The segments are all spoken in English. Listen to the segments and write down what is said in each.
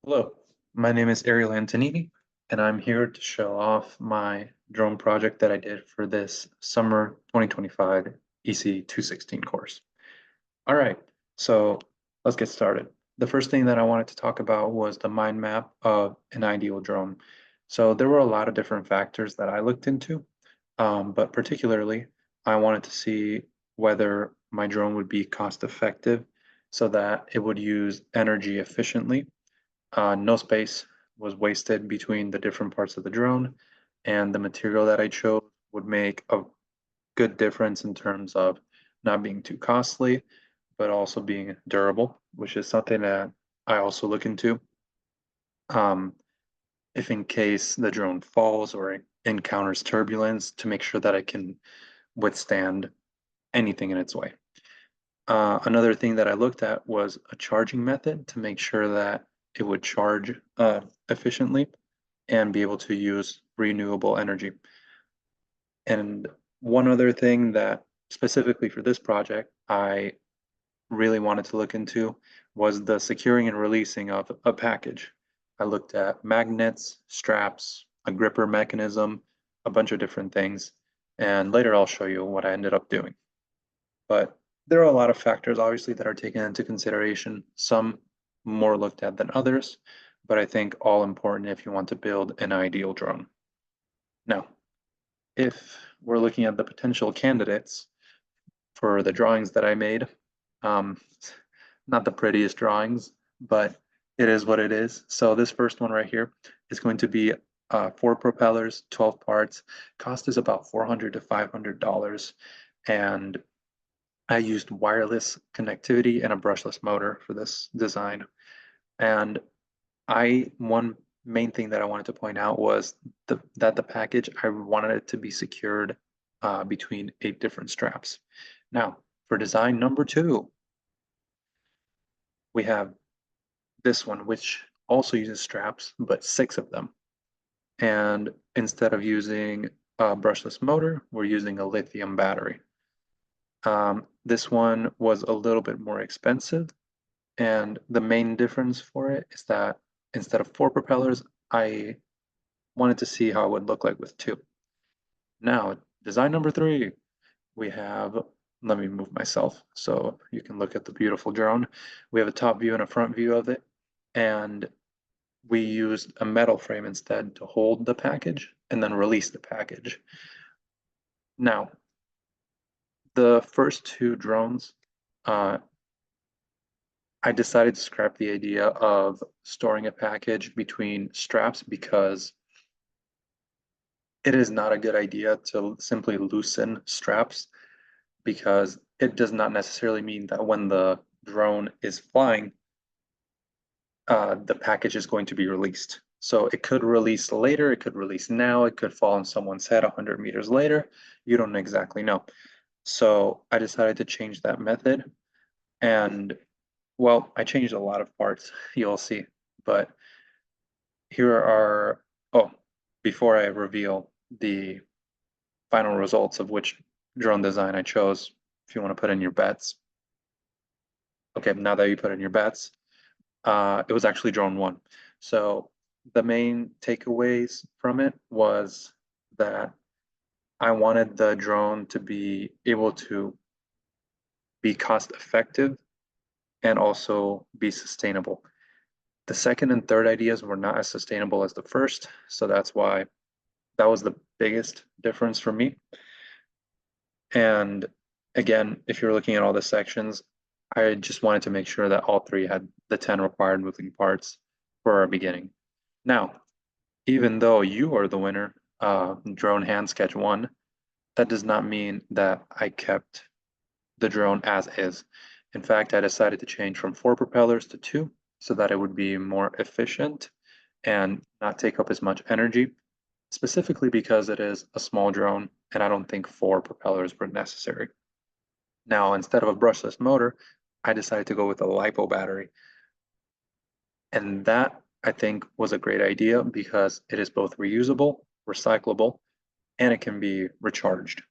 Hello, my name is Ariel Antonini, and I'm here to show off my drone project that I did for this summer 2025 EC 216 course. All right, so let's get started. The first thing that I wanted to talk about was the mind map of an ideal drone. So there were a lot of different factors that I looked into, but particularly I wanted to see whether my drone would be cost effective so that it would use energy efficiently. No space was wasted between the different parts of the drone, and the material that I chose would make a good difference in terms of not being too costly, but also being durable, which is something that I also look into. Um, if in case the drone falls or it encounters turbulence, to make sure that it can withstand anything in its way. Another thing that I looked at was a charging method to make sure that it would charge efficiently and be able to use renewable energy. And one other thing that specifically for this project, I really wanted to look into was the securing and releasing of a package. I looked at magnets, straps, a gripper mechanism, a bunch of different things. And later I'll show you what I ended up doing. But there are a lot of factors, obviously, that are taken into consideration, some more looked at than others, but I think all important if you want to build an ideal drone. Now, if we're looking at the potential candidates for the drawings that I made, um, not the prettiest drawings, but it is what it is. So this first one right here is going to be 4 propellers, 12 parts. Cost is about $400 to $500, and I used wireless connectivity and a brushless motor for this design. And one main thing that I wanted to point out was that the package, I wanted it to be secured between 8 different straps. Now, for design number 2, we have this one, which also uses straps, but 6 of them. And instead of using a brushless motor, we're using a lithium battery. This one was a little bit more expensive, and the main difference for it is that instead of 4 propellers, I wanted to see how it would look like with 2. Now, design number 3, we have, let me move myself so you can look at the beautiful drone. We have a top view and a front view of it, and we used a metal frame instead to hold the package and then release the package. Now, the first 2 drones, uh, I decided to scrap the idea of storing a package between straps because it is not a good idea to simply loosen straps, because it does not necessarily mean that when the drone is flying, the package is going to be released. So it could release later, it could release now, it could fall on someone's head 100 meters later. You don't exactly know. So I decided to change that method. And well, I changed a lot of parts, you'll see. But here are, oh, before I reveal the final results of which drone design I chose, if you want to put in your bets. Okay, now that you put in your bets, it was actually drone 1. So the main takeaways from it was that I wanted the drone to be able to be cost effective and also be sustainable. The second and third ideas were not as sustainable as the first, so that's why that was the biggest difference for me. And again, if you're looking at all the sections, I just wanted to make sure that all 3 had the 10 required moving parts for our beginning. Now, even though you are the winner, Drone Hand Sketch 1, that does not mean that I kept the drone as is. In fact, I decided to change from 4 propellers to 2 so that it would be more efficient and not take up as much energy, specifically because it is a small drone and I don't think 4 propellers were necessary. Now, instead of a brushless motor, I decided to go with a LiPo battery. And that, I think, was a great idea because it is both reusable, recyclable, and it can be recharged.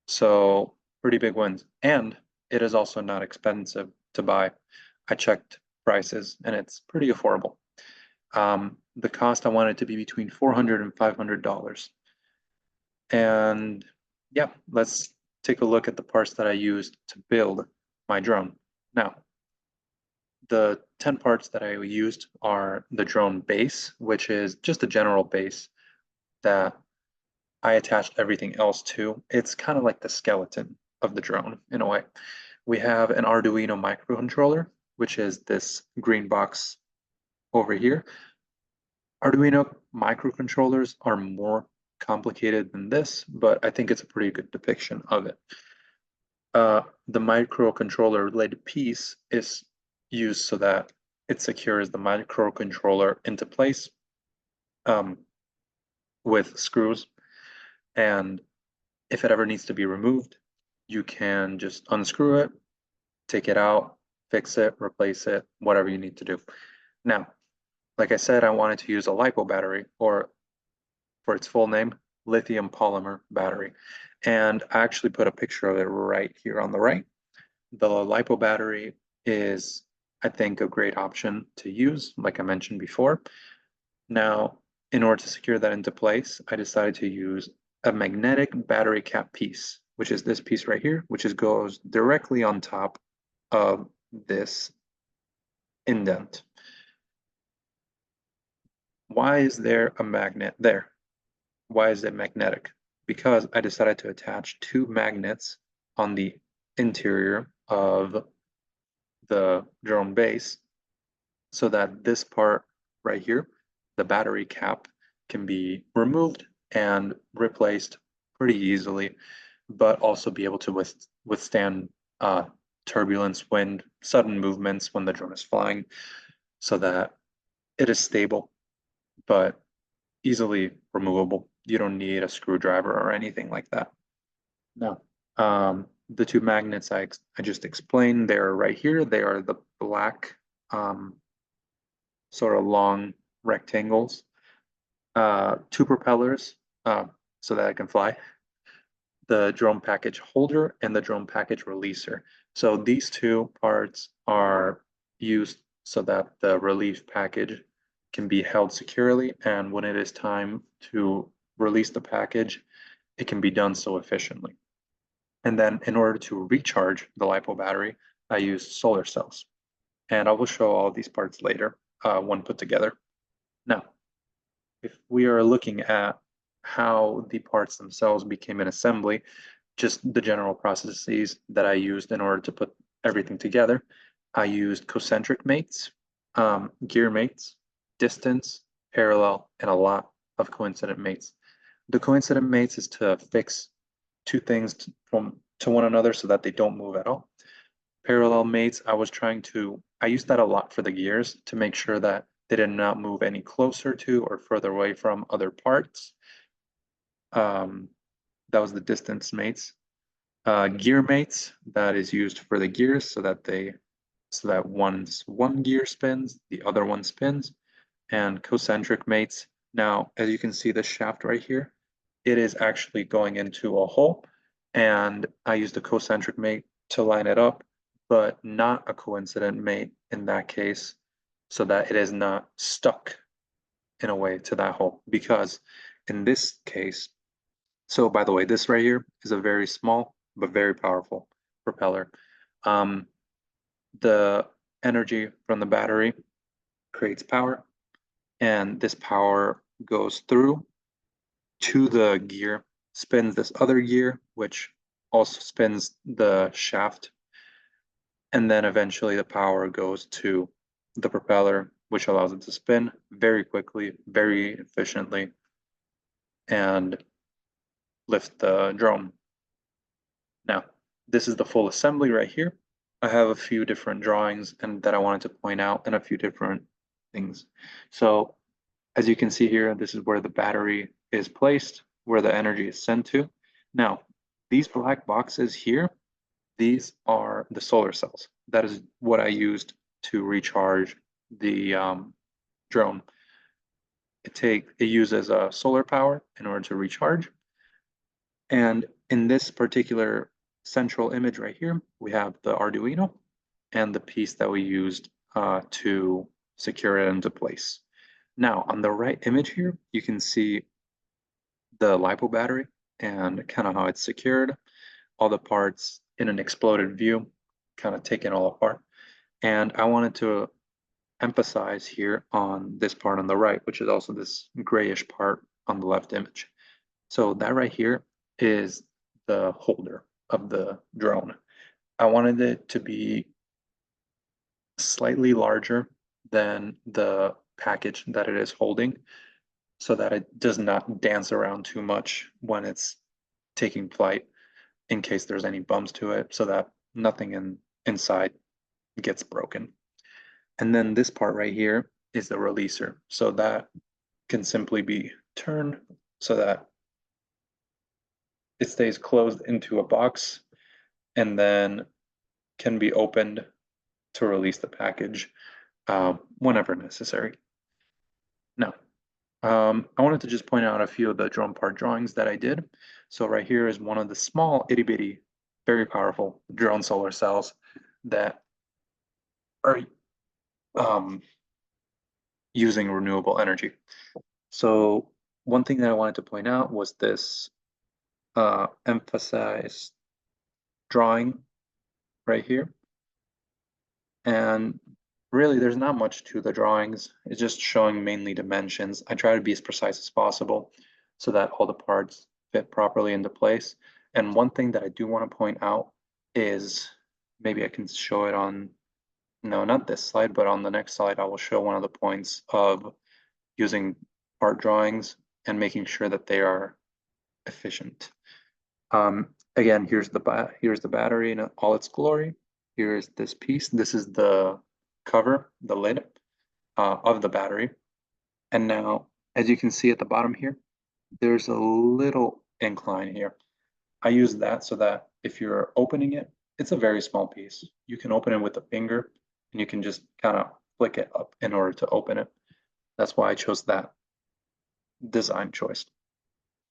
So pretty big wins. And it is also not expensive to buy. I checked prices and it's pretty affordable. The cost, I wanted to be between $400 and $500. And yeah, let's take a look at the parts that I used to build my drone. Now, the 10 parts that I used are the drone base, which is just a general base that I attached everything else to. It's kind of like the skeleton of the drone in a way. We have an Arduino microcontroller, which is this green box over here. Arduino microcontrollers are more complicated than this, but I think it's a pretty good depiction of it. The microcontroller lid piece is used so that it secures the microcontroller into place with screws. And if it ever needs to be removed, you can just unscrew it, take it out, fix it, replace it, whatever you need to do. Now, like I said, I wanted to use a LiPo battery, or for its full name, lithium polymer battery. And I actually put a picture of it right here on the right. The LiPo battery is, I think, a great option to use, like I mentioned before. Now, in order to secure that into place, I decided to use a magnetic battery cap piece, which is this piece right here, which goes directly on top of this indent. Why is there a magnet there? Why is it magnetic? Because I decided to attach two magnets on the interior of the drone base so that this part right here, the battery cap, can be removed and replaced pretty easily, but also be able to withstand turbulence, wind, sudden movements when the drone is flying, so that it is stable, but easily removable. You don't need a screwdriver or anything like that. No. The two magnets I just explained, they're right here. They are the black sort of long rectangles. Two propellers so that I can fly. The drone package holder and the drone package releaser. So these two parts are used so that the relief package can be held securely, and when it is time to release the package, it can be done so efficiently. And then in order to recharge the LiPo battery, I used solar cells. And I will show all these parts later when put together. Now, if we are looking at how the parts themselves became an assembly, just the general processes that I used in order to put everything together, I used concentric mates, gear mates, distance, parallel, and a lot of coincident mates. The coincident mates is to fix two things to one another so that they don't move at all. Parallel mates, I used that a lot for the gears to make sure that they did not move any closer to or further away from other parts. That was the distance mates. Gear mates, that is used for the gears so that once one gear spins, the other one spins. And concentric mates. Now, as you can see, the shaft right here, it is actually going into a hole, and I used a concentric mate to line it up, but not a coincident mate in that case, so that it is not stuck in a way to that hole. Because in this case, so by the way, this right here is a very small but very powerful propeller. The energy from the battery creates power, and this power goes through to the gear, spins this other gear, which also spins the shaft, and then eventually the power goes to the propeller, which allows it to spin very quickly, very efficiently, and lift the drone. Now, this is the full assembly right here. I have a few different drawings and that I wanted to point out, and a few different things. So as you can see here, this is where the battery is placed, where the energy is sent to. Now, these black boxes here, these are the solar cells. That is what I used to recharge the drone. It uses solar power in order to recharge. And in this particular central image right here, we have the Arduino and the piece that we used to secure it into place. Now, on the right image here, you can see the LiPo battery and kind of how it's secured, all the parts in an exploded view, kind of taken all apart. And I wanted to emphasize here on this part on the right, which is also this grayish part on the left image. So that right here is the holder of the drone. I wanted it to be slightly larger than the package that it is holding so that it does not dance around too much when it's taking flight in case there's any bumps to it so that nothing inside gets broken. And then this part right here is the releaser. So that can simply be turned so that it stays closed into a box and then can be opened to release the package whenever necessary. Now, I wanted to just point out a few of the drone part drawings that I did. So right here is one of the small itty bitty, very powerful drone solar cells that are using renewable energy. So one thing that I wanted to point out was this emphasized drawing right here. And really, there's not much to the drawings. It's just showing mainly dimensions. I try to be as precise as possible so that all the parts fit properly into place. And one thing that I do want to point out is, maybe I can show it on, no, not this slide, but on the next slide, I will show one of the points of using part drawings and making sure that they are efficient. Again, here's the battery in all its glory. Here's this piece. This is the cover, the lid of the battery. And now, as you can see at the bottom here, there's a little incline here. I use that so that if you're opening it, it's a very small piece. You can open it with a finger and you can just kind of flick it up in order to open it. That's why I chose that design choice.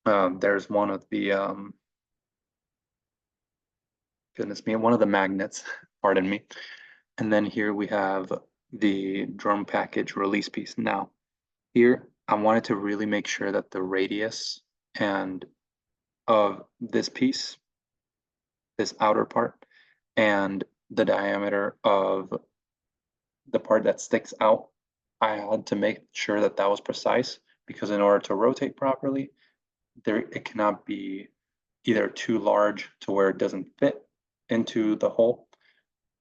There's one of the goodness me, one of the magnets, pardon me. And then here we have the drone package release piece. Now, here I wanted to really make sure that the radius and of this piece, this outer part, and the diameter of the part that sticks out, I had to make sure that that was precise, because in order to rotate properly, it cannot be either too large to where it doesn't fit into the hole,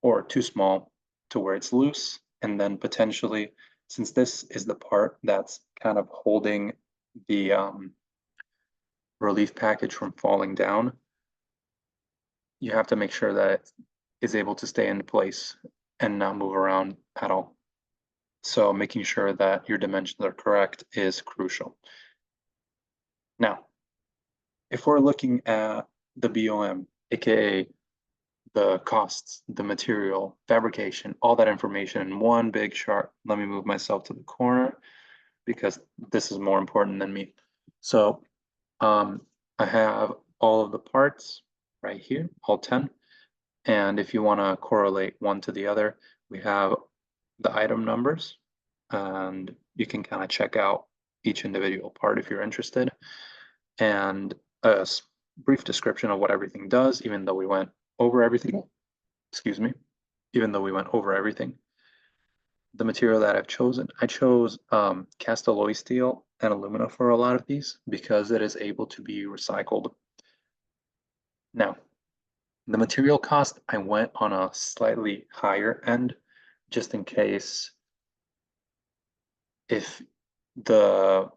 or too small to where it's loose. And then potentially, since this is the part that's kind of holding the relief package from falling down, you have to make sure that it is able to stay in place and not move around at all. So making sure that your dimensions are correct is crucial. Now, if we're looking at the BOM, aka the costs, the material, fabrication, all that information in one big chart. Let me move myself to the corner because this is more important than me. So I have all of the parts right here, all 10. And if you want to correlate one to the other, we have the item numbers, and you can kind of check out each individual part if you're interested. And a brief description of what everything does, even though we went over everything. Excuse me, even though we went over everything. The material that I've chosen, I chose cast alloy steel and alumina for a lot of these because it is able to be recycled. Now, the material cost, I went on a slightly higher end just in case if the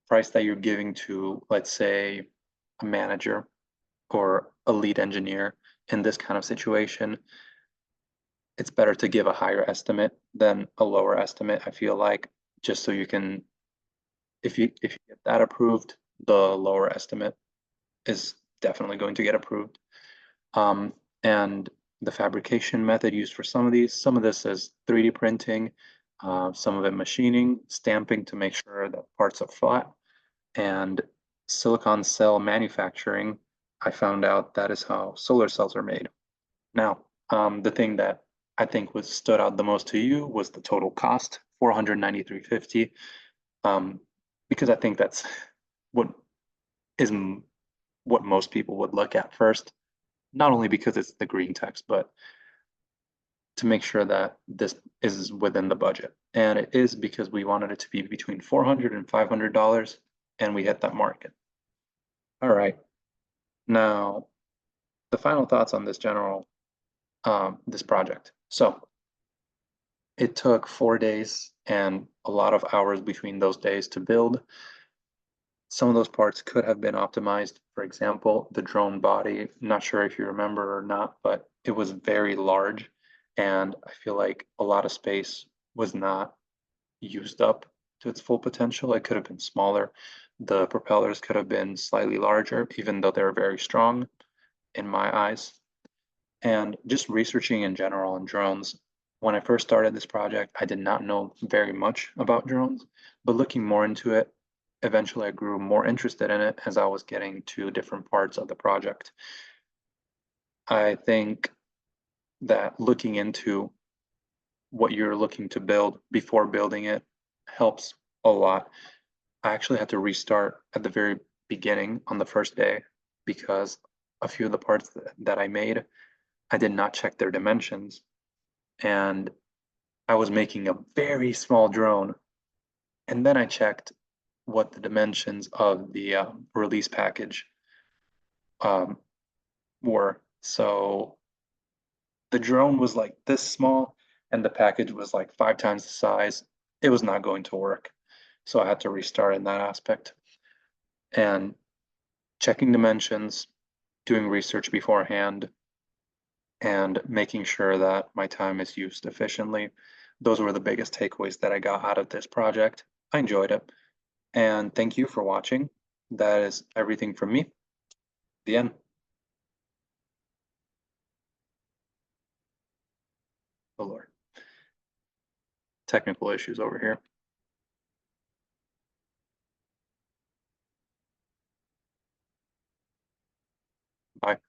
price that you're giving to, let's say, a manager or a lead engineer in this kind of situation, it's better to give a higher estimate than a lower estimate, I feel like, just so you can, if you get that approved, the lower estimate is definitely going to get approved. And the fabrication method used for some of this is 3D printing, some of it machining, stamping to make sure that parts are flat, and silicon cell manufacturing. I found out that is how solar cells are made. Now, the thing that I think stood out the most to you was the total cost, $493.50. Because I think that's what is what most people would look at first, not only because it's the green text, but to make sure that this is within the budget. And it is because we wanted it to be between $400 and $500, and we hit that market. All right. Now, the final thoughts on this project. So it took 4 days and a lot of hours between those days to build. Some of those parts could have been optimized. For example, the drone body, not sure if you remember or not, but it was very large. And I feel like a lot of space was not used up to its full potential. It could have been smaller. The propellers could have been slightly larger, even though they're very strong in my eyes. And just researching in general on drones, when I first started this project, I did not know very much about drones, but looking more into it, eventually I grew more interested in it as I was getting to different parts of the project. I think that looking into what you're looking to build before building it helps a lot. I actually had to restart at the very beginning on the first day because a few of the parts that I made, I did not check their dimensions. And I was making a very small drone. And then I checked what the dimensions of the release package um, were. So the drone was like this small, and the package was like 5 times the size. It was not going to work. So I had to restart in that aspect. And checking dimensions, doing research beforehand, and making sure that my time is used efficiently. Those were the biggest takeaways that I got out of this project. I enjoyed it. And thank you for watching. That is everything from me. The end. Oh Lord. Technical issues over here. Bye.